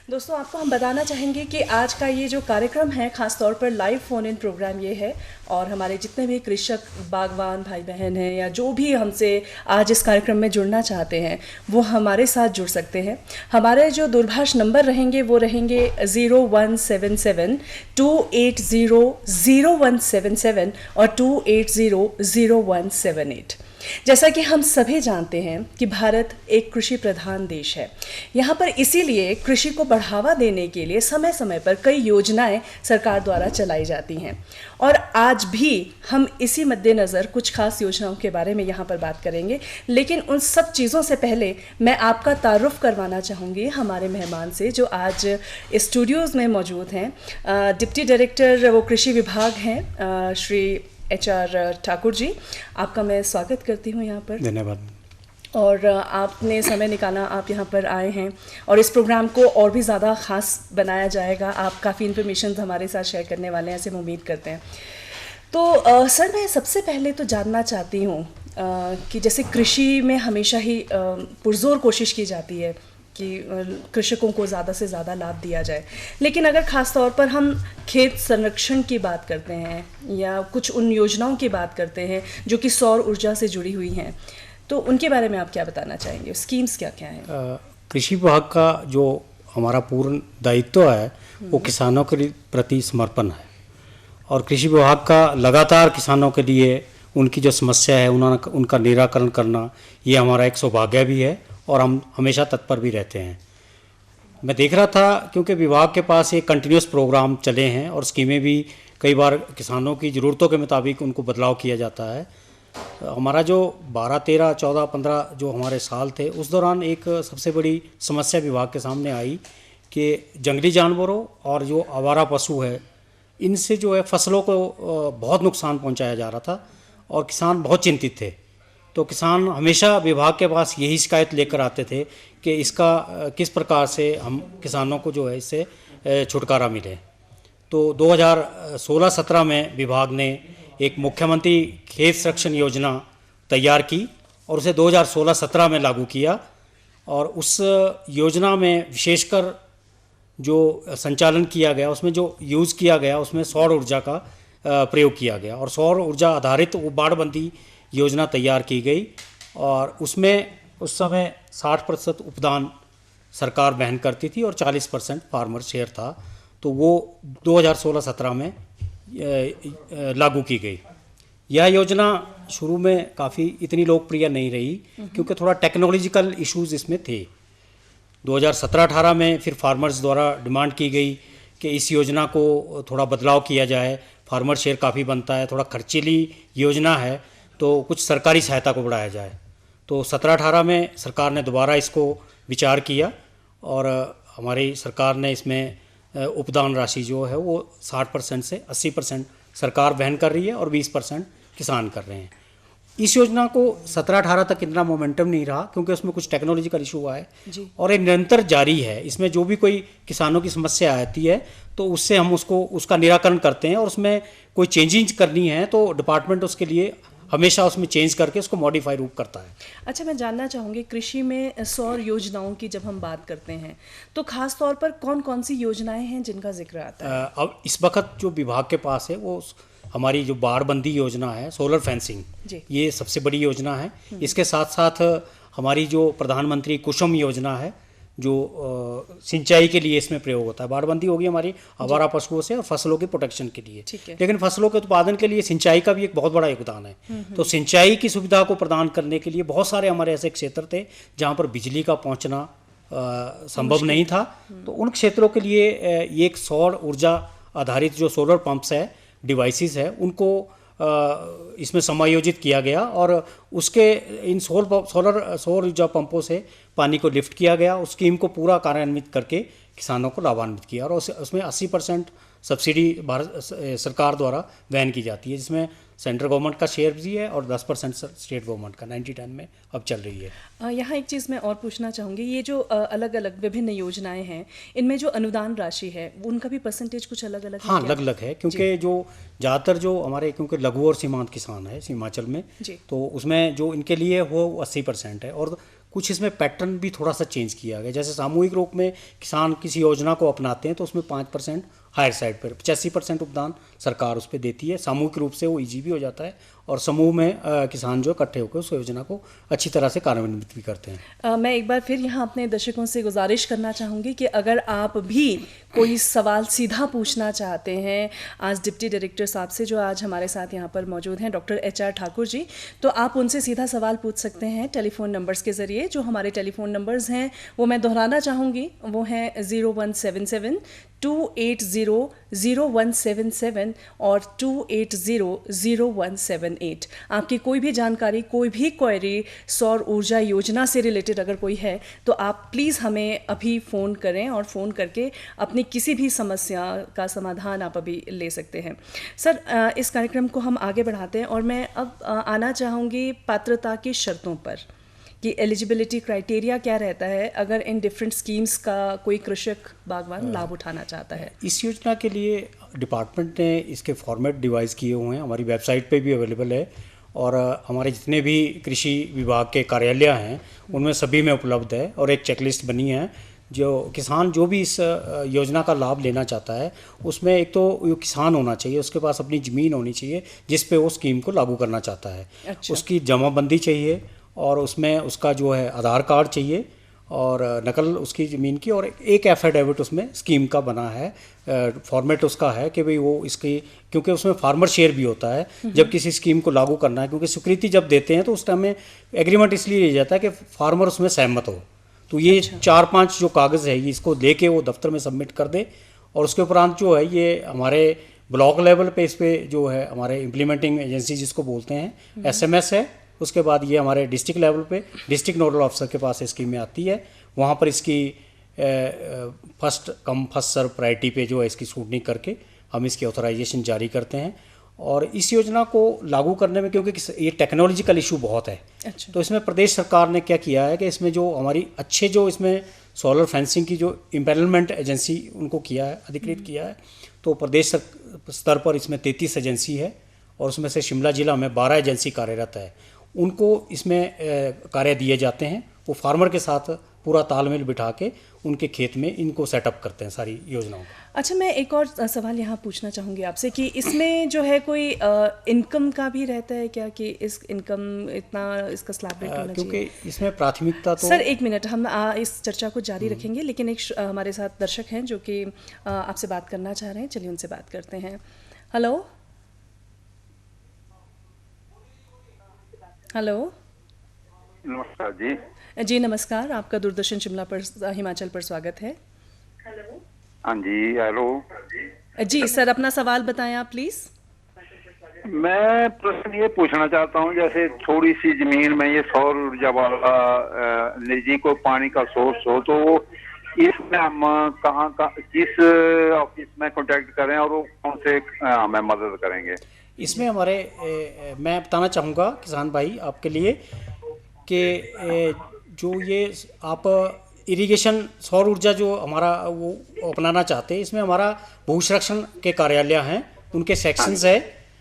दोस्तों, आपको हम बताना चाहेंगे कि आज का ये जो कार्यक्रम है ख़ास तौर पर लाइव फ़ोन इन प्रोग्राम ये है, और हमारे जितने भी कृषक बागवान भाई बहन हैं या जो भी हमसे आज इस कार्यक्रम में जुड़ना चाहते हैं वो हमारे साथ जुड़ सकते हैं। हमारे जो दूरभाष नंबर रहेंगे वो रहेंगे 0177-280-0177 और 280-0178। जैसा कि हम सभी जानते हैं कि भारत एक कृषि प्रधान देश है। यहाँ पर इसीलिए कृषि को बढ़ावा देने के लिए समय समय पर कई योजनाएं सरकार द्वारा चलाई जाती हैं, और आज भी हम इसी मद्देनज़र कुछ खास योजनाओं के बारे में यहाँ पर बात करेंगे। लेकिन उन सब चीज़ों से पहले मैं आपका तारुफ करवाना चाहूँगी हमारे मेहमान से जो आज स्टूडियोज़ में मौजूद हैं। डिप्टी डायरेक्टर वो कृषि विभाग हैं श्री HR ठाकुर जी, आपका मैं स्वागत करती हूँ यहाँ पर। धन्यवाद। और आपने समय निकाला, आप यहाँ पर आए हैं और इस प्रोग्राम को और भी ज़्यादा ख़ास बनाया जाएगा। आप काफ़ी इन्फॉर्मेशन हमारे साथ शेयर करने वाले हैं, ऐसे हम उम्मीद करते हैं। तो सर, मैं सबसे पहले तो जानना चाहती हूँ कि जैसे कृषि में हमेशा ही पुरज़ोर कोशिश की जाती है कि कृषकों को ज़्यादा से ज़्यादा लाभ दिया जाए, लेकिन अगर ख़ास तौर पर हम खेत संरक्षण की बात करते हैं या कुछ उन योजनाओं की बात करते हैं जो कि सौर ऊर्जा से जुड़ी हुई हैं, तो उनके बारे में आप क्या बताना चाहेंगे? स्कीम्स क्या क्या हैं? कृषि विभाग का जो हमारा पूर्ण दायित्व है वो किसानों के प्रति समर्पण है, और कृषि विभाग का लगातार किसानों के लिए उनकी जो समस्या है उनका निराकरण करना ये हमारा एक सौभाग्य भी है, और हम हमेशा तत्पर भी रहते हैं। मैं देख रहा था क्योंकि विभाग के पास एक कंटिन्यूस प्रोग्राम चले हैं और स्कीमें भी कई बार किसानों की ज़रूरतों के मुताबिक उनको बदलाव किया जाता है। हमारा जो 12, 13, 14, 15 जो हमारे साल थे उस दौरान एक सबसे बड़ी समस्या विभाग के सामने आई कि जंगली जानवरों और जो आवारा पशु है इनसे जो है फसलों को बहुत नुकसान पहुंचाया जा रहा था और किसान बहुत चिंतित थे। तो किसान हमेशा विभाग के पास यही शिकायत लेकर आते थे कि इसका किस प्रकार से हम किसानों को जो है इससे छुटकारा मिले। तो 2016-17 में विभाग ने एक मुख्यमंत्री खेत संरक्षण योजना तैयार की और उसे 2016-17 में लागू किया, और उस योजना में विशेषकर जो संचालन किया गया उसमें जो यूज़ किया गया उसमें सौर ऊर्जा का प्रयोग किया गया, और सौर ऊर्जा आधारित वो बाड़बंदी योजना तैयार की गई, और उसमें उस समय 60% उपदान सरकार वहन करती थी और 40% फार्मर शेयर था। तो वो 2016-17 में लागू की गई। यह योजना शुरू में काफ़ी इतनी लोकप्रिय नहीं रही क्योंकि थोड़ा टेक्नोलॉजिकल इश्यूज़ इसमें थे। 2017-18 में फिर फार्मर्स द्वारा डिमांड की गई कि इस योजना को थोड़ा बदलाव किया जाए, फार्मर शेयर काफ़ी बनता है, थोड़ा खर्चीली योजना है, तो कुछ सरकारी सहायता को बढ़ाया जाए। तो 17-18 में सरकार ने दोबारा इसको विचार किया, और हमारी सरकार ने इसमें उपदान राशि जो है वो 60% से 80% सरकार वहन कर रही है और 20% किसान कर रहे हैं। इस योजना को 17-18 तक इतना मोमेंटम नहीं रहा क्योंकि उसमें कुछ टेक्नोलॉजिकल इशू आए, और ये निरंतर जारी है। इसमें जो भी कोई किसानों की समस्या आती है तो उससे हम उसका निराकरण करते हैं, और उसमें कोई चेंजिंग करनी है तो डिपार्टमेंट उसके लिए हमेशा उसमें चेंज करके उसको मॉडिफाई रूप करता है। अच्छा, मैं जानना चाहूँगी कृषि में सौर योजनाओं की जब हम बात करते हैं तो खास तौर पर कौन कौन सी योजनाएं हैं जिनका जिक्र आता है? अब इस वक्त जो विभाग के पास है वो हमारी जो बाड़बंदी योजना है, सोलर फेंसिंग, ये सबसे बड़ी योजना है। इसके साथ साथ हमारी जो प्रधानमंत्री कुसुम योजना है जो सिंचाई के लिए इसमें प्रयोग होता है। बाड़बंदी होगी हमारी आवारा पशुओं से और फसलों के प्रोटेक्शन के लिए, लेकिन फसलों के उत्पादन के लिए सिंचाई का भी एक बहुत बड़ा योगदान है। तो सिंचाई की सुविधा को प्रदान करने के लिए बहुत सारे हमारे ऐसे क्षेत्र थे जहाँ पर बिजली का पहुँचना संभव नहीं था। तो उन क्षेत्रों के लिए ये एक सौर ऊर्जा आधारित जो सोलर पंप्स है, डिवाइसेस है, उनको इसमें समायोजित किया गया, और उसके इन सौर ऊर्जा पंपों से पानी को लिफ्ट किया गया। उस स्कीम को पूरा कार्यान्वित करके किसानों को लाभान्वित किया, और उसमें 80% सब्सिडी भारत सरकार द्वारा वहन की जाती है, जिसमें सेंट्रल गवर्नमेंट का शेयर भी है और 10% स्टेट गवर्नमेंट का 90-10 में अब चल रही है। यहाँ एक चीज़ मैं और पूछना चाहूँगी, ये जो अलग अलग विभिन्न योजनाएं हैं इनमें जो अनुदान राशि है उनका भी परसेंटेज कुछ अलग अलग है? हाँ, अलग अलग है, क्योंकि जो ज़्यादातर जो हमारे क्योंकि लघु और सीमांत किसान है हिमाचल में, तो उसमें जो इनके लिए वो 80% है, और कुछ इसमें पैटर्न भी थोड़ा सा चेंज किया गया। जैसे सामूहिक रूप में किसान किसी योजना को अपनाते हैं तो उसमें 5% हायर साइड पर 85% उपदान सरकार उस पर देती है। सामूहिक रूप से वो ईजी भी हो जाता है और समूह में किसान जो इकट्ठे होकर उस योजना को अच्छी तरह से कार्यान्वित भी करते हैं। मैं एक बार फिर यहाँ अपने दर्शकों से गुजारिश करना चाहूँगी कि अगर आप भी कोई सवाल सीधा पूछना चाहते हैं आज डिप्टी डायरेक्टर साहब से जो आज हमारे साथ यहाँ पर मौजूद हैं, डॉक्टर HR ठाकुर जी, तो आप उनसे सीधा सवाल पूछ सकते हैं टेलीफोन नंबर्स के ज़रिए। जो हमारे टेलीफोन नंबर्स हैं वो मैं दोहराना चाहूँगी, वो हैं 0177 2800177 और 2800178। आपकी कोई भी जानकारी, कोई भी क्वेरी सौर ऊर्जा योजना से रिलेटेड अगर कोई है तो आप प्लीज़ हमें अभी फ़ोन करें और फ़ोन करके अपनी किसी भी समस्या का समाधान आप अभी ले सकते हैं। सर, इस कार्यक्रम को हम आगे बढ़ाते हैं और मैं अब आना चाहूँगी पात्रता की शर्तों पर कि एलिजिबिलिटी क्राइटेरिया क्या रहता है अगर इन डिफरेंट स्कीम्स का कोई कृषक बागवान लाभ उठाना चाहता है। इस योजना के लिए डिपार्टमेंट ने इसके फॉर्मेट डिवाइस किए हुए हैं, हमारी वेबसाइट पे भी अवेलेबल है और हमारे जितने भी कृषि विभाग के कार्यालय हैं उनमें सभी में उपलब्ध है और एक चेकलिस्ट बनी है। जो किसान जो भी इस योजना का लाभ लेना चाहता है उसमें एक तो किसान होना चाहिए, उसके पास अपनी ज़मीन होनी चाहिए जिस पे वो स्कीम को लागू करना चाहता है। अच्छा। उसकी जमाबंदी चाहिए और उसमें उसका जो है आधार कार्ड चाहिए और नकल उसकी ज़मीन की और एक एफिडेविट उसमें स्कीम का बना है। फॉर्मेट उसका है कि भाई वो इसकी, क्योंकि उसमें फार्मर शेयर भी होता है जब किसी स्कीम को लागू करना है, क्योंकि स्वीकृति जब देते हैं तो उस टाइम में एग्रीमेंट इसलिए लिया जाता है कि फार्मर उसमें सहमत हो। तो ये 4-5 जो कागज़ है ये इसको लेके वो दफ्तर में सबमिट कर दे और उसके उपरांत जो है ये हमारे ब्लॉक लेवल पे इस पर जो है हमारे इम्प्लीमेंटिंग एजेंसी जिसको बोलते हैं SMS है। उसके बाद ये हमारे डिस्ट्रिक्ट लेवल पे डिस्ट्रिक्ट नोडल ऑफिसर के पास स्कीम में आती है, वहाँ पर इसकी first come first serve priority पे जो है इसकी स्क्रूटनी करके हम इसकी ऑथराइजेशन जारी करते हैं। और इस योजना को लागू करने में क्योंकि ये टेक्नोलॉजिकल इशू बहुत है, अच्छा। तो इसमें प्रदेश सरकार ने क्या किया है कि इसमें जो हमारी अच्छे जो इसमें सोलर फेंसिंग की जो इम्पेनलमेंट एजेंसी उनको किया है, अधिकृत किया है, तो प्रदेश स्तर पर इसमें 33 एजेंसी है और उसमें से शिमला जिला में 12 एजेंसी कार्यरत है। उनको इसमें कार्य दिए जाते हैं, वो फार्मर के साथ पूरा तालमेल बिठा के उनके खेत में इनको सेटअप करते हैं सारी योजनाओं का। अच्छा, मैं एक और सवाल यहाँ पूछना चाहूँगी आपसे कि इसमें जो है कोई इनकम का भी रहता है क्या कि इस इनकम इतना इसका स्लैब रेट होना चाहिए? क्योंकि इसमें प्राथमिकता तो सर एक मिनट, हम इस चर्चा को जारी रखेंगे, लेकिन एक हमारे साथ दर्शक हैं जो कि आपसे बात करना चाह रहे हैं। चलिए उनसे बात करते हैं। Hello hello. नमस्कार जी। जी नमस्कार, आपका दूरदर्शन शिमला पर हिमाचल पर स्वागत है। हाँ जी, हेलो जी सर, अपना सवाल बताएं आप प्लीज। मैं प्रश्न ये पूछना चाहता हूँ, जैसे थोड़ी सी जमीन में ये सौर ऊर्जा वाला निजी को पानी का सोर्स हो तो इसमें हम कहाँ किस ऑफिस में कांटेक्ट करें और वो कौन से हमें मदद करेंगे? इसमें हमारे मैं बताना चाहूँगा किसान भाई आपके लिए कि जो ये आप इरिगेशन सौर ऊर्जा जो हमारा वो अपनाना चाहते हैं, इसमें हमारा भू संरक्षण के कार्यालय हैं, उनके सेक्शंस है।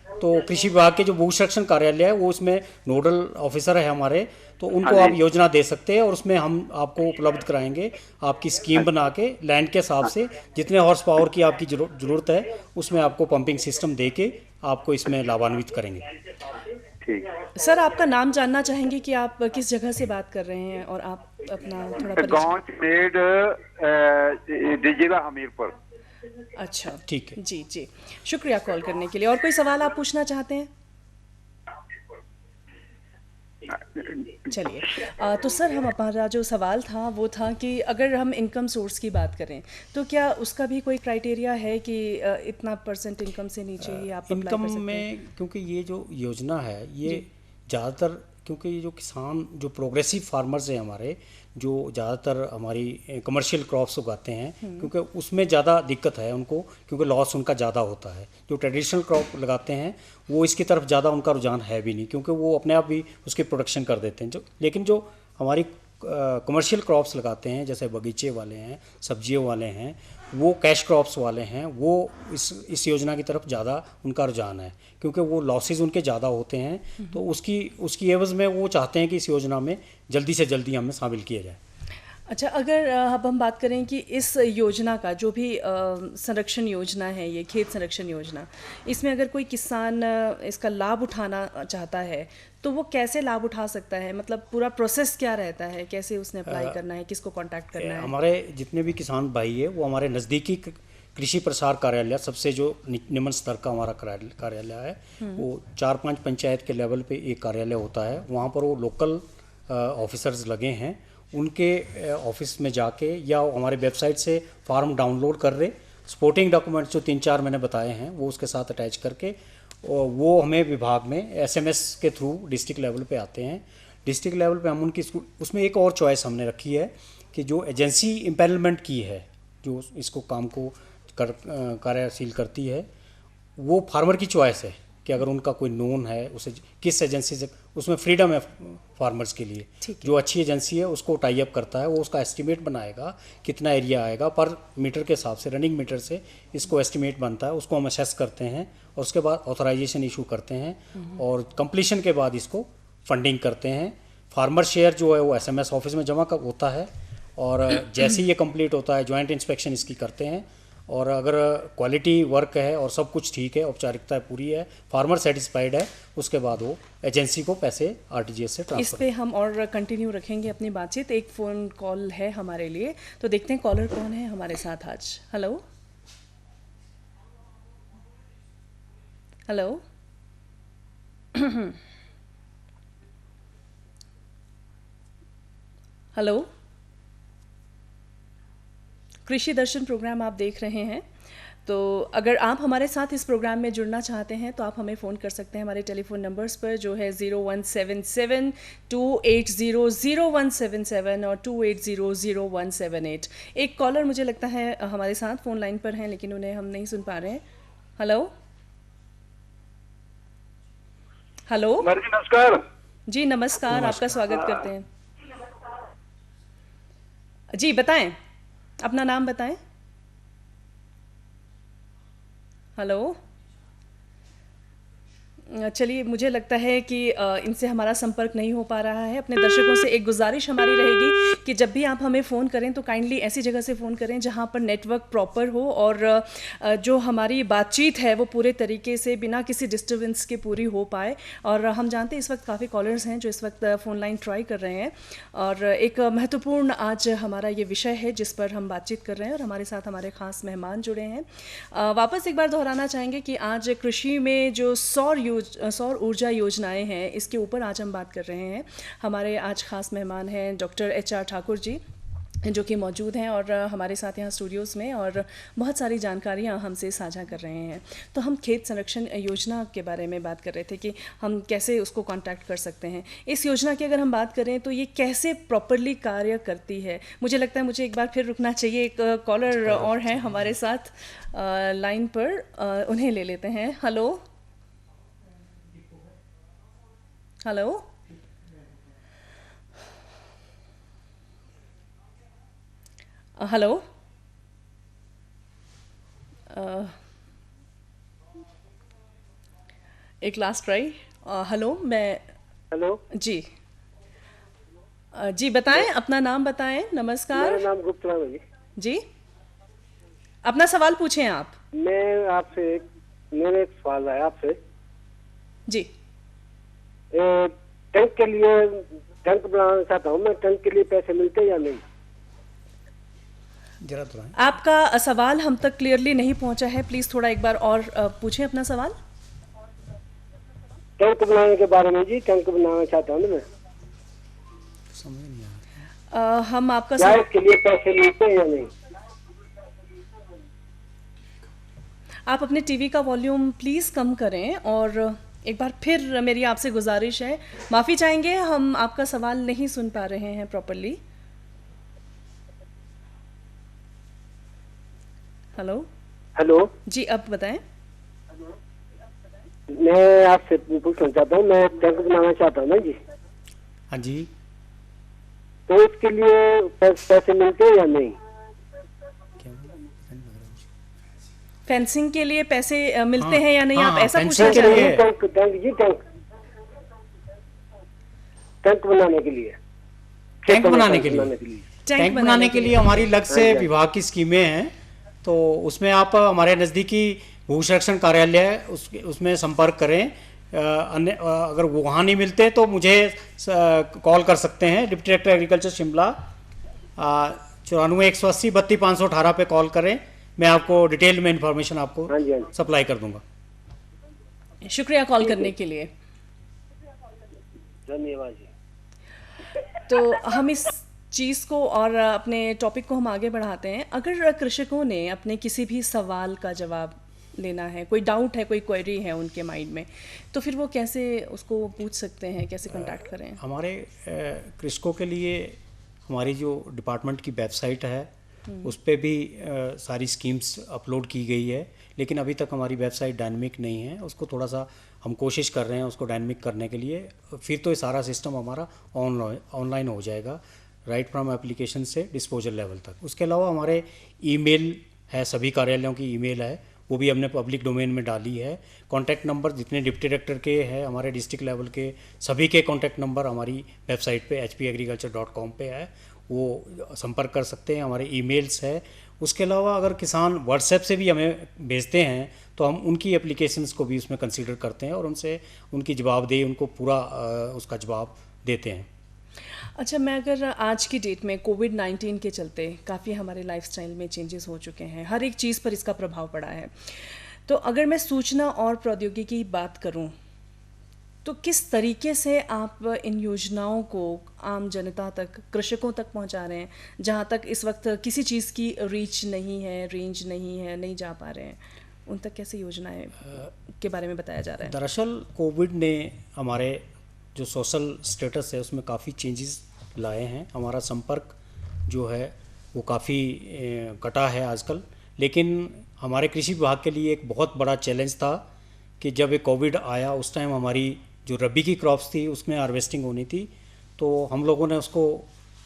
तो कृषि विभाग के जो भू संरक्षण कार्यालय है वो उसमें नोडल ऑफिसर है हमारे, तो उनको आप योजना दे सकते हैं और उसमें हम आपको उपलब्ध कराएंगे आपकी स्कीम बना के लैंड के हिसाब से जितने हॉर्स पावर की आपकी जरूरत है उसमें आपको पंपिंग सिस्टम दे के आपको इसमें लाभान्वित करेंगे। ठीक। सर आपका नाम जानना चाहेंगे कि आप किस जगह से बात कर रहे हैं और आप अपना थोड़ा गाँव जिला हमीरपुर। अच्छा ठीक है जी जी, शुक्रिया कॉल करने के लिए। और कोई सवाल आप पूछना चाहते हैं? चलिए, तो सर हम हमारा जो सवाल था वो था कि अगर हम इनकम सोर्स की बात करें तो क्या उसका भी कोई क्राइटेरिया है कि इतना परसेंट इनकम से नीचे ही आप अप्लाई कर सकते हैं? इनकम में क्योंकि ये जो योजना है ये ज़्यादातर, क्योंकि ये जो किसान जो प्रोग्रेसिव फार्मर्स हैं हमारे, जो ज़्यादातर हमारी कमर्शियल क्रॉप्स उगाते हैं, क्योंकि उसमें ज़्यादा दिक्कत है उनको, क्योंकि लॉस उनका ज़्यादा होता है। जो ट्रेडिशनल क्रॉप लगाते हैं वो इसकी तरफ ज़्यादा उनका रुझान है भी नहीं, क्योंकि वो अपने आप भी उसकी प्रोडक्शन कर देते हैं। लेकिन जो हमारी कमर्शियल क्रॉप्स लगाते हैं, जैसे बगीचे वाले हैं, सब्जियों वाले हैं, वो कैश क्रॉप्स वाले हैं, वो इस योजना की तरफ ज़्यादा उनका रुझान है, क्योंकि वो लॉसेस उनके ज़्यादा होते हैं। तो उसकी एवज़ में वो चाहते हैं कि इस योजना में जल्दी से जल्दी हमें शामिल किया जाए। अच्छा, अगर अब हम बात करें कि इस योजना का जो भी संरक्षण योजना है, ये खेत संरक्षण योजना, इसमें अगर कोई किसान इसका लाभ उठाना चाहता है तो वो कैसे लाभ उठा सकता है? मतलब पूरा प्रोसेस क्या रहता है, कैसे उसने अप्लाई करना है, किसको कांटेक्ट करना है? हमारे जितने भी किसान भाई है वो हमारे नज़दीकी कृषि प्रसार कार्यालय, सबसे जो निम्न स्तर का हमारा कार्यालय है, वो 4-5 पंचायत के लेवल पे एक कार्यालय होता है। वहाँ पर वो लोकल ऑफिसर्स लगे हैं, उनके ऑफिस में जाके या हमारे वेबसाइट से फॉर्म डाउनलोड कर रहे, सपोर्टिंग डॉक्यूमेंट्स जो 3-4 मैंने बताए हैं वो उसके साथ अटैच करके, और वो हमें विभाग में SMS के थ्रू डिस्ट्रिक्ट लेवल पे आते हैं। डिस्ट्रिक्ट लेवल पे हम उनकी उसमें एक और चॉइस हमने रखी है कि जो एजेंसी इम्पेनलमेंट की है, जो इसको काम को कार्यशील करती है, वो फार्मर की चॉइस है कि अगर उनका कोई नोन है उसे किस एजेंसी से, उसमें फ्रीडम है फार्मर्स के लिए। जो अच्छी एजेंसी है उसको टाई अप करता है, वो उसका एस्टिमेट बनाएगा कितना एरिया आएगा पर मीटर के हिसाब से, रनिंग मीटर से इसको एस्टिमेट बनता है, उसको हम असेस करते हैं और उसके बाद ऑथराइजेशन इशू करते हैं और कंप्लीशन के बाद इसको फंडिंग करते हैं। फार्मर शेयर जो है वो SMS ऑफिस में जमा होता है और जैसे ही ये कंप्लीट होता है ज्वाइंट इंस्पेक्शन इसकी करते हैं, और अगर क्वालिटी वर्क है और सब कुछ ठीक है, औपचारिकता पूरी है, फार्मर सेटिस्फाइड है, उसके बाद वो एजेंसी को पैसे RTGS से ट्रांसफर। इस पे हम और कंटिन्यू रखेंगे अपनी बातचीत। एक फ़ोन कॉल है हमारे लिए, तो देखते हैं कॉलर कौन है हमारे साथ आज। हेलो हेलो हेलो, कृषि दर्शन प्रोग्राम आप देख रहे हैं। तो अगर आप हमारे साथ इस प्रोग्राम में जुड़ना चाहते हैं तो आप हमें फ़ोन कर सकते हैं हमारे टेलीफोन नंबर्स पर, जो है 0177 2800177 और 2800178। एक कॉलर मुझे लगता है हमारे साथ फ़ोन लाइन पर हैं, लेकिन उन्हें हम नहीं सुन पा रहे हैं। हेलो हेलो, नमस्कार जी नमस्कार, आपका स्वागत करते हैं। जी बताएं, अपना नाम बताएं। हेलो, चलिए, मुझे लगता है कि इनसे हमारा संपर्क नहीं हो पा रहा है। अपने दर्शकों से एक गुजारिश हमारी रहेगी कि जब भी आप हमें फ़ोन करें तो काइंडली ऐसी जगह से फ़ोन करें जहां पर नेटवर्क प्रॉपर हो और जो हमारी बातचीत है वो पूरे तरीके से बिना किसी डिस्टर्बेंस के पूरी हो पाए। और हम जानते हैं इस वक्त काफ़ी कॉलर्स हैं जो इस वक्त फ़ोन लाइन ट्राई कर रहे हैं, और एक महत्वपूर्ण आज हमारा ये विषय है जिस पर हम बातचीत कर रहे हैं और हमारे साथ हमारे ख़ास मेहमान जुड़े हैं। वापस एक बार दोहराना चाहेंगे कि आज कृषि में जो सौर ऊर्जा योजनाएं हैं, इसके ऊपर आज हम बात कर रहे हैं। हमारे आज खास मेहमान हैं डॉक्टर HR ठाकुर जी, जो कि मौजूद हैं और हमारे साथ यहाँ स्टूडियोज़ में, और बहुत सारी जानकारियाँ हमसे साझा कर रहे हैं। तो हम खेत संरक्षण योजना के बारे में बात कर रहे थे कि हम कैसे उसको कांटेक्ट कर सकते हैं। इस योजना की अगर हम बात करें तो ये कैसे प्रॉपरली कार्य करती है, मुझे लगता है मुझे एक बार फिर रुकना चाहिए। एक कॉलर और हैं हमारे साथ लाइन पर, उन्हें ले लेते हैं। हेलो हेलो, हेलो, एक लास्ट ट्राई। हेलो, हेलो जी जी बताएं, अपना नाम बताएं। नमस्कार। मेरा नाम गुप्ता है जी। जी, अपना सवाल पूछें आप। मैं आपसे मेरे एक सवाल है आपसे। जी, टैंक के लिए टैंक बनाना चाहता हूँ मैं, टैंक के लिए पैसे मिलते हैं या नहीं? जरा दोहराएं। आपका सवाल हम तक क्लियरली नहीं पहुंचा है, प्लीज़ थोड़ा एक बार और पूछें अपना सवाल। टैंक बनाने के बारे में जी, टैंक बनाना चाहता हूँ मैं। समझ नहीं आ रहा। हम आपका क्या इसके लिए पैसे मिलते हैं या नहीं? आप अपने टीवी का वॉल्यूम प्लीज़ कम करें, और एक बार फिर मेरी आपसे गुजारिश है, माफ़ी चाहेंगे, हम आपका सवाल नहीं सुन पा रहे हैं प्रॉपरली। हेलो हेलो जी, अब बताएं। मैं आपसे पूछना चाहता हूँ, मैं टैंक बनाना चाहता हूँ ना जी। हाँ जी। तो इसके लिए पैसे मिलते हैं या नहीं? फेंसिंग के लिए पैसे मिलते हाँ, हैं या नहीं, हाँ, आप ऐसा फेंसिंग पूछना के चाह रहे लिए- हैं? टैंक बनाने के लिए, टैंक बनाने के बनाने लिए टैंक टैंक बनाने के लिए हमारी अलग से विभाग की स्कीमें हैं। तो उसमें आप हमारे नज़दीकी भू संरक्षण कार्यालय है, उसमें संपर्क करें। अगर वो वहाँ नहीं मिलते तो मुझे कॉल कर सकते हैं। डिप्टी डायरेक्टर एग्रीकल्चर शिमला 94 180 32 518 पे कॉल करें। मैं आपको डिटेल में इंफॉर्मेशन आपको हाँ जी, हाँ जी। सप्लाई कर दूंगा। शुक्रिया कॉल करने के लिए। धन्यवाद जी। तो हम इस चीज़ को और अपने टॉपिक को हम आगे बढ़ाते हैं। अगर कृषकों ने अपने किसी भी सवाल का जवाब लेना है, कोई डाउट है, कोई क्वेरी है उनके माइंड में, तो फिर वो कैसे उसको पूछ सकते हैं, कैसे कांटेक्ट करें? हमारे कृषकों के लिए हमारी जो डिपार्टमेंट की वेबसाइट है उस पर भी सारी स्कीम्स अपलोड की गई है, लेकिन अभी तक हमारी वेबसाइट डायनेमिक नहीं है। उसको थोड़ा सा हम कोशिश कर रहे हैं उसको डायनेमिक करने के लिए। फिर तो ये सारा सिस्टम हमारा ऑनलाइन हो जाएगा, राइट फ्रॉम एप्लीकेशन से डिस्पोजल लेवल तक। उसके अलावा हमारे ईमेल है, सभी कार्यालयों की ईमेल है, वो भी हमने पब्लिक डोमेन में डाली है। कॉन्टैक्ट नंबर जितने डिप्टी डायरेक्टर के हैं, हमारे डिस्ट्रिक्ट लेवल के सभी के कॉन्टैक्ट नंबर हमारी वेबसाइट पे hpagriculture.com पे है, वो संपर्क कर सकते हैं। हमारे ईमेल्स है। उसके अलावा अगर किसान व्हाट्सएप से भी हमें भेजते हैं तो हम उनकी एप्लीकेशंस को भी उसमें कंसीडर करते हैं और उनसे उनकी जवाबदेही उनको पूरा उसका जवाब देते हैं। अच्छा, मैं अगर आज की डेट में कोविड-19 के चलते काफ़ी हमारे लाइफस्टाइल में चेंजेस हो चुके हैं, हर एक चीज़ पर इसका प्रभाव पड़ा है, तो अगर मैं सूचना और प्रौद्योगिकी की बात करूं, तो किस तरीके से आप इन योजनाओं को आम जनता तक, कृषकों तक पहुंचा रहे हैं, जहां तक इस वक्त किसी चीज़ की रीच नहीं है, रेंज नहीं है, नहीं जा पा रहे हैं, उन तक कैसे योजनाएं के बारे में बताया जा रहा है? दरअसल कोविड ने हमारे जो सोशल स्टेटस है उसमें काफ़ी चेंजेस लाए हैं। हमारा संपर्क जो है वो काफ़ी कटा है आजकल, लेकिन हमारे कृषि विभाग के लिए एक बहुत बड़ा चैलेंज था कि जब ये कोविड आया उस टाइम हमारी जो रबी की क्रॉप्स थी उसमें हार्वेस्टिंग होनी थी, तो हम लोगों ने उसको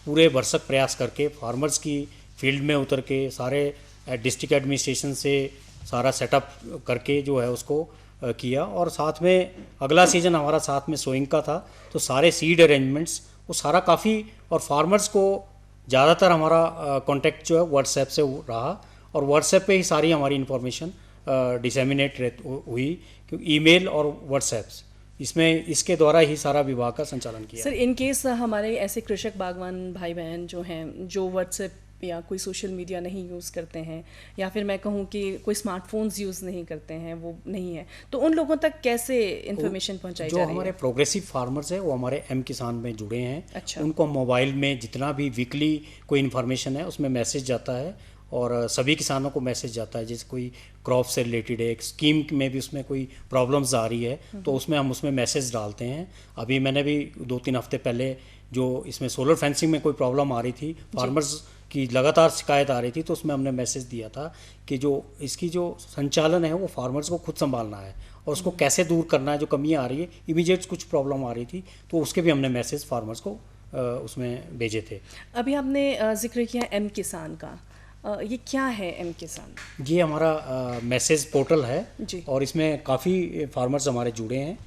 पूरे भरसक प्रयास करके फार्मर्स की फील्ड में उतर के सारे डिस्ट्रिक्ट एडमिनिस्ट्रेशन से सारा सेटअप करके जो है उसको किया। और साथ में अगला सीज़न हमारा साथ में सोइंग का था, तो सारे सीड अरेंजमेंट्स वो सारा काफ़ी, और फार्मर्स को ज़्यादातर हमारा कांटेक्ट जो है व्हाट्सएप से रहा, और व्हाट्सएप पे ही सारी हमारी इन्फॉर्मेशन डिसेमिनेट हुई, क्योंकि ईमेल और व्हाट्सएप्स इसमें इसके द्वारा ही सारा विभाग का संचालन किया। सर, इन केस हमारे ऐसे कृषक बागवान भाई बहन जो हैं, जो व्हाट्सएप या कोई सोशल मीडिया नहीं यूज़ करते हैं, या फिर मैं कहूँ कि कोई स्मार्टफोन्स यूज़ नहीं करते हैं, वो नहीं है, तो उन लोगों तक कैसे इन्फॉर्मेशन पहुँचाई जा रही है? जो हमारे प्रोग्रेसिव फार्मर्स हैं वो हमारे एम किसान में जुड़े हैं। अच्छा। उनको मोबाइल में जितना भी वीकली कोई इन्फॉर्मेशन है उसमें मैसेज जाता है, और सभी किसानों को मैसेज जाता है। जैसे कोई क्रॉप से रिलेटेड है, एक स्कीम में भी उसमें कोई प्रॉब्लम्स आ रही है तो उसमें हम उसमें मैसेज डालते हैं। अभी मैंने भी 2-3 हफ्ते पहले जो इसमें सोलर फेंसिंग में कोई प्रॉब्लम आ रही थी, फार्मर्स की लगातार शिकायत आ रही थी, तो उसमें हमने मैसेज दिया था कि जो इसकी जो संचालन है वो फार्मर्स को खुद संभालना है और उसको कैसे दूर करना है, जो कमियाँ आ रही है, इमीडिएट कुछ प्रॉब्लम आ रही थी तो उसके भी हमने मैसेज फार्मर्स को उसमें भेजे थे। अभी आपने जिक्र किया एम किसान का, ये क्या है एम किसान? ये हमारा मैसेज पोर्टल है जी। और इसमें काफ़ी फार्मर्स हमारे जुड़े हैं,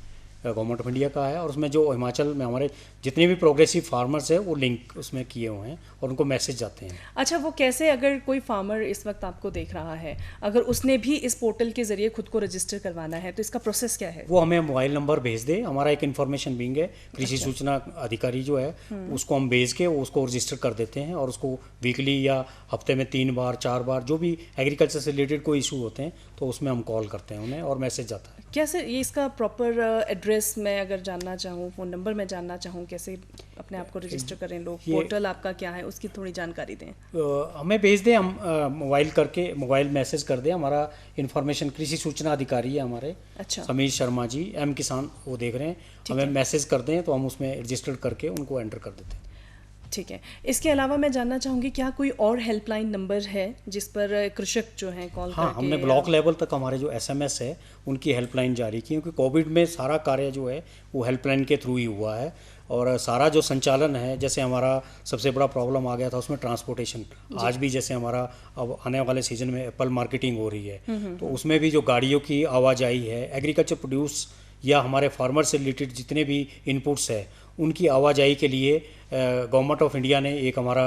गवर्नमेंट ऑफ इंडिया का है, और उसमें जो हिमाचल में हमारे जितने भी प्रोग्रेसिव फार्मर्स हैं वो लिंक उसमें किए हुए हैं और उनको मैसेज जाते हैं। अच्छा, वो कैसे, अगर कोई फार्मर इस वक्त आपको देख रहा है, अगर उसने भी इस पोर्टल के जरिए खुद को रजिस्टर करवाना है, तो इसका प्रोसेस क्या है? वो हमें मोबाइल नंबर भेज दे। हमारा एक इन्फॉर्मेशन विंग है, कृषि सूचना अधिकारी जो है उसको हम भेज के उसको रजिस्टर कर देते हैं, और उसको वीकली या हफ्ते में 3 बार 4 बार जो भी एग्रीकल्चर से रिलेटेड कोई इशू होते हैं तो उसमें हम कॉल करते हैं उन्हें और मैसेज जाता है। कैसे ये इसका प्रॉपर एड्रेस मैं अगर जानना चाहूँ, फ़ोन नंबर मैं जानना चाहूँ, कैसे अपने आप को रजिस्टर करें लोग? पोर्टल आपका क्या है उसकी थोड़ी जानकारी दें। हमें भेज दें, हम मोबाइल करके मोबाइल मैसेज कर दें। हमारा इन्फॉर्मेशन कृषि सूचना अधिकारी है हमारे, अच्छा, समीर शर्मा जी, एम किसान, वो देख रहे हैं। हमें मैसेज कर दें तो हम उसमें रजिस्टर करके उनको एंटर कर देते हैं। ठीक है। इसके अलावा मैं जानना चाहूँगी, क्या कोई और हेल्पलाइन नंबर है जिस पर कृषक जो हैं कॉल हाँ, करके? हमने ब्लॉक लेवल तक हमारे जो SMS है उनकी हेल्पलाइन जारी की, क्योंकि कोविड में सारा कार्य जो है वो हेल्पलाइन के थ्रू ही हुआ है। और सारा जो संचालन है, जैसे हमारा सबसे बड़ा प्रॉब्लम आ गया था उसमें ट्रांसपोर्टेशन। आज भी जैसे हमारा अब आने वाले सीजन में एप्पल मार्केटिंग हो रही है, तो उसमें भी जो गाड़ियों की आवाजाही है, एग्रीकल्चर प्रोड्यूस या हमारे फार्मर से रिलेटेड जितने भी इनपुट्स है उनकी आवाजाही के लिए गवर्नमेंट ऑफ इंडिया ने एक हमारा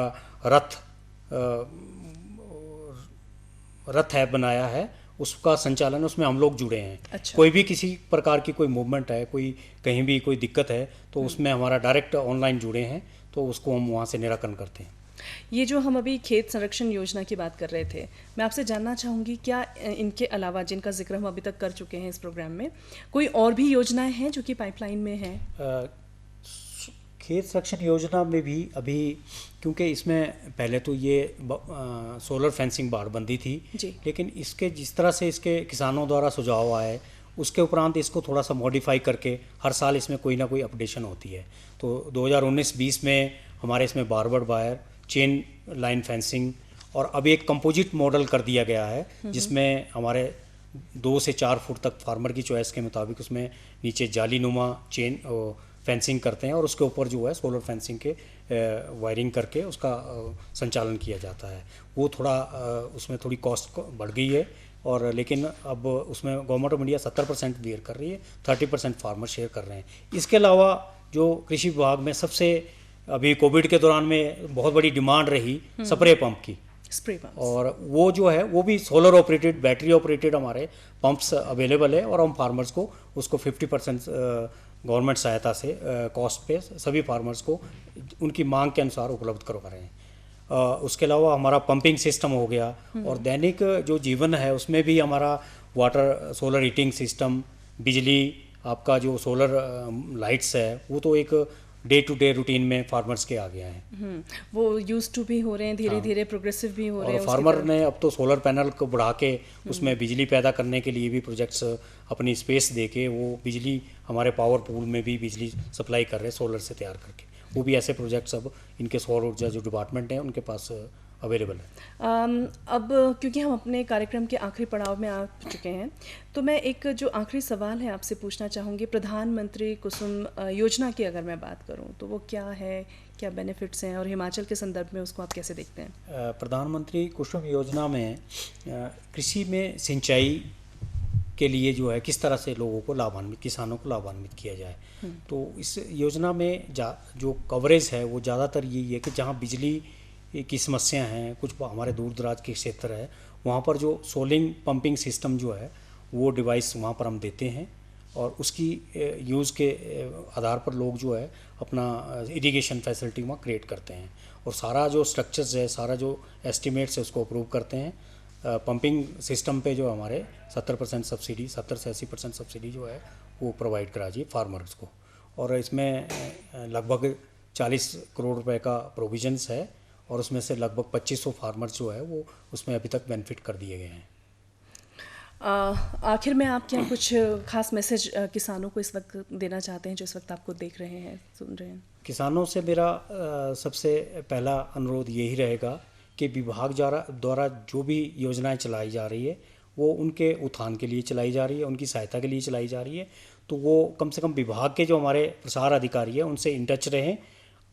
रथ ऐप बनाया है, उसका संचालन उसमें हम लोग जुड़े हैं। अच्छा। कोई भी किसी प्रकार की कोई मूवमेंट है, कोई कहीं भी कोई दिक्कत है, तो उसमें हमारा डायरेक्ट ऑनलाइन जुड़े हैं, तो उसको हम वहाँ से निराकरण करते हैं। ये जो हम अभी खेत संरक्षण योजना की बात कर रहे थे, मैं आपसे जानना चाहूँगी क्या इनके अलावा, जिनका जिक्र हम अभी तक कर चुके हैं इस प्रोग्राम में, कोई और भी योजनाएं हैं जो कि पाइपलाइन में हैं? खेत संरक्षण योजना में भी अभी, क्योंकि इसमें पहले तो ये सोलर फेंसिंग बाड़बंदी थी जी। लेकिन इसके जिस तरह से इसके किसानों द्वारा सुझाव आए, उसके उपरांत इसको थोड़ा सा मॉडिफाई करके हर साल इसमें कोई ना कोई अपडेशन होती है। तो 2019-20 में हमारे इसमें बारबर्ड वायर, चेन लाइन फेंसिंग और अभी एक कंपोजिट मॉडल कर दिया गया है, जिसमें हमारे 2 से 4 फुट तक फार्मर की चॉइस के मुताबिक उसमें नीचे जालीनुमा चेन फेंसिंग करते हैं और उसके ऊपर जो है सोलर फेंसिंग के वायरिंग करके उसका संचालन किया जाता है। वो थोड़ा उसमें थोड़ी कॉस्ट बढ़ गई है, और लेकिन अब उसमें गवर्नमेंट ऑफ इंडिया 70% बेयर कर रही है, 30% फार्मर शेयर कर रहे हैं। इसके अलावा जो कृषि विभाग में सबसे अभी कोविड के दौरान में बहुत बड़ी डिमांड रही स्प्रे पंप की, स्प्रे पंप, और वो जो है वो भी सोलर ऑपरेटेड, बैटरी ऑपरेटेड हमारे पंप्स अवेलेबल है, और हम फार्मर्स को उसको 50% गवर्नमेंट सहायता से कॉस्ट पे सभी फार्मर्स को उनकी मांग के अनुसार उपलब्ध करवा रहे हैं। उसके अलावा हमारा पंपिंग सिस्टम हो गया, और दैनिक जो जीवन है उसमें भी हमारा वाटर सोलर हीटिंग सिस्टम, बिजली, आपका जो सोलर लाइट्स है, वो तो एक डे टू डे रूटीन में फार्मर्स के आ गया है। वो यूज टू भी हो रहे हैं, धीरे धीरे प्रोग्रेसिव भी हो रहे हैं। और फार्मर ने अब तो सोलर पैनल को बढ़ा के उसमें बिजली पैदा करने के लिए भी प्रोजेक्ट्स अपनी स्पेस दे के वो बिजली हमारे पावर पूल में भी बिजली सप्लाई कर रहे हैं सोलर से तैयार करके। वो भी ऐसे प्रोजेक्ट्स अब इनके सौर ऊर्जा जो डिपार्टमेंट है उनके पास अवेलेबल है। अब क्योंकि हम अपने कार्यक्रम के आखिरी पड़ाव में आ चुके हैं, तो मैं एक जो आखिरी सवाल है आपसे पूछना चाहूँगी, प्रधानमंत्री कुसुम योजना की अगर मैं बात करूँ तो वो क्या है, क्या बेनिफिट्स हैं, और हिमाचल के संदर्भ में उसको आप कैसे देखते हैं? प्रधानमंत्री कुसुम योजना में कृषि में सिंचाई के लिए जो है किस तरह से लोगों को लाभान्वित, किसानों को लाभान्वित किया जाए। तो इस योजना में जो कवरेज है वो ज़्यादातर यही है कि जहाँ बिजली की समस्या हैं, कुछ हमारे दूर दराज के क्षेत्र है, वहाँ पर जो सोलिंग पंपिंग सिस्टम जो है वो डिवाइस वहाँ पर हम देते हैं, और उसकी यूज़ के आधार पर लोग जो है अपना इरिगेशन फैसिलिटी वहाँ क्रिएट करते हैं, और सारा जो स्ट्रक्चर्स है, सारा जो एस्टिमेट्स है उसको अप्रूव करते हैं। पंपिंग सिस्टम पे जो हमारे 70% सब्सिडी, 70 से 80% सब्सिडी जो है वो प्रोवाइड करा जी फार्मर्स को, और इसमें लगभग 40 करोड़ रुपए का प्रोविजंस है, और उसमें से लगभग 2500 फार्मर्स जो है वो उसमें अभी तक बेनिफिट कर दिए गए हैं। आखिर में आप क्या कुछ खास मैसेज किसानों को इस वक्त देना चाहते हैं जो इस वक्त आपको देख रहे हैं, सुन रहे हैं? किसानों से मेरा सबसे पहला अनुरोध यही रहेगा कि विभाग द्वारा जो भी योजनाएं चलाई जा रही है वो उनके उत्थान के लिए चलाई जा रही है, उनकी सहायता के लिए चलाई जा रही है, तो वो कम से कम विभाग के जो हमारे प्रसार अधिकारी हैं उनसे इन टच रहें,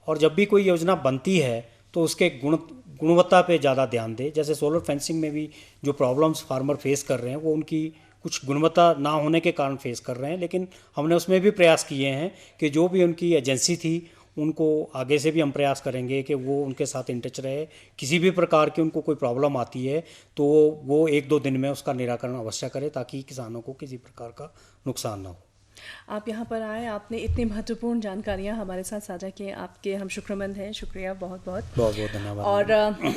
और जब भी कोई योजना बनती है तो उसके गुणवत्ता पे ज़्यादा ध्यान दें। जैसे सोलर फेंसिंग में भी जो प्रॉब्लम्स फार्मर फेस कर रहे हैं वो उनकी कुछ गुणवत्ता ना होने के कारण फेस कर रहे हैं, लेकिन हमने उसमें भी प्रयास किए हैं कि जो भी उनकी एजेंसी थी उनको आगे से भी हम प्रयास करेंगे कि वो उनके साथ इन टच रहे। किसी भी प्रकार की उनको कोई प्रॉब्लम आती है तो वो 1-2 दिन में उसका निराकरण अवश्य करें, ताकि किसानों को किसी प्रकार का नुकसान ना हो। आप यहाँ पर आए, आपने इतनी महत्वपूर्ण जानकारियाँ हमारे साथ साझा की, आपके हम शुक्रमंद हैं। शुक्रिया, बहुत बहुत धन्यवाद। और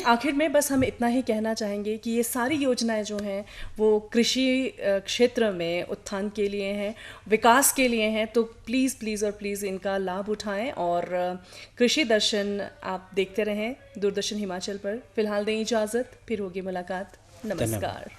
आखिर में बस हम इतना ही कहना चाहेंगे कि ये सारी योजनाएं जो हैं वो कृषि क्षेत्र में उत्थान के लिए हैं, विकास के लिए हैं, तो प्लीज़ इनका लाभ उठाएं, और कृषि दर्शन आप देखते रहें दूरदर्शन हिमाचल पर। फिलहाल दें इजाज़त, फिर होगी मुलाकात। नमस्कार।